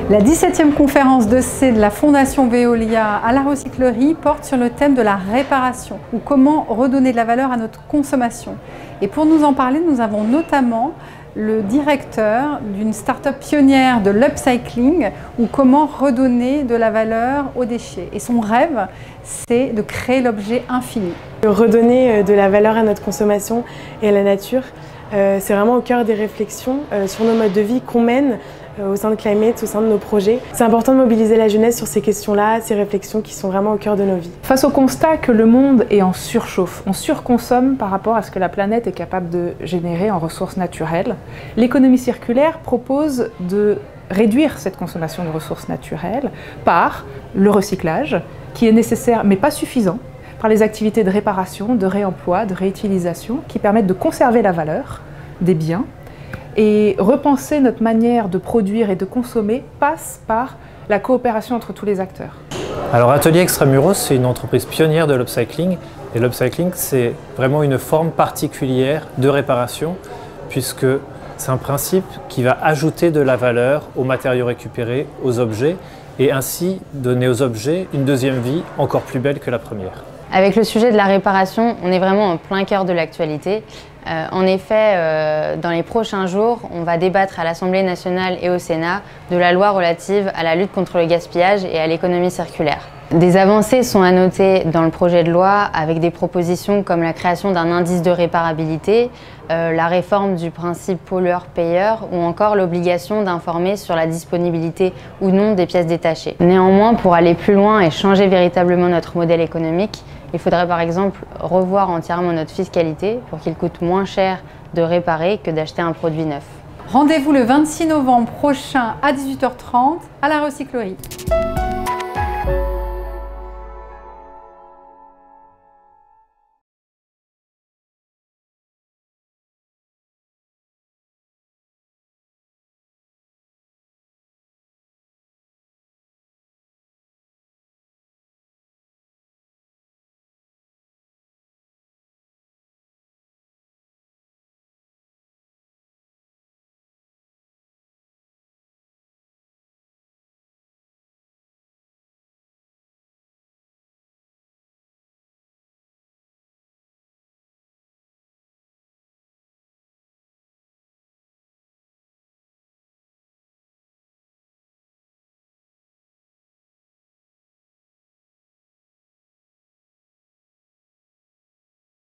La 17e conférence de la Fondation Veolia à la recyclerie porte sur le thème de la réparation, ou comment redonner de la valeur à notre consommation. Et pour nous en parler, nous avons notamment le directeur d'une start-up pionnière de l'upcycling, ou comment redonner de la valeur aux déchets. Et son rêve, c'est de créer l'objet infini. Redonner de la valeur à notre consommation et à la nature, c'est vraiment au cœur des réflexions sur nos modes de vie qu'on mène au sein de Climate, au sein de nos projets. C'est important de mobiliser la jeunesse sur ces questions-là, ces réflexions qui sont vraiment au cœur de nos vies. Face au constat que le monde est en surchauffe, on surconsomme par rapport à ce que la planète est capable de générer en ressources naturelles, l'économie circulaire propose de réduire cette consommation de ressources naturelles par le recyclage, qui est nécessaire mais pas suffisant, par les activités de réparation, de réemploi, de réutilisation, qui permettent de conserver la valeur des biens. Et repenser notre manière de produire et de consommer passe par la coopération entre tous les acteurs. Alors Atelier Extramuros, c'est une entreprise pionnière de l'upcycling. Et l'upcycling, c'est vraiment une forme particulière de réparation, puisque c'est un principe qui va ajouter de la valeur aux matériaux récupérés, aux objets, et ainsi donner aux objets une deuxième vie encore plus belle que la première. Avec le sujet de la réparation, on est vraiment en plein cœur de l'actualité. En effet, dans les prochains jours, on va débattre à l'Assemblée nationale et au Sénat de la loi relative à la lutte contre le gaspillage et à l'économie circulaire. Des avancées sont à noter dans le projet de loi avec des propositions comme la création d'un indice de réparabilité, la réforme du principe pollueur-payeur ou encore l'obligation d'informer sur la disponibilité ou non des pièces détachées. Néanmoins, pour aller plus loin et changer véritablement notre modèle économique, il faudrait par exemple revoir entièrement notre fiscalité pour qu'il coûte moins cher de réparer que d'acheter un produit neuf. Rendez-vous le 26 novembre prochain à 18h30 à la recyclerie.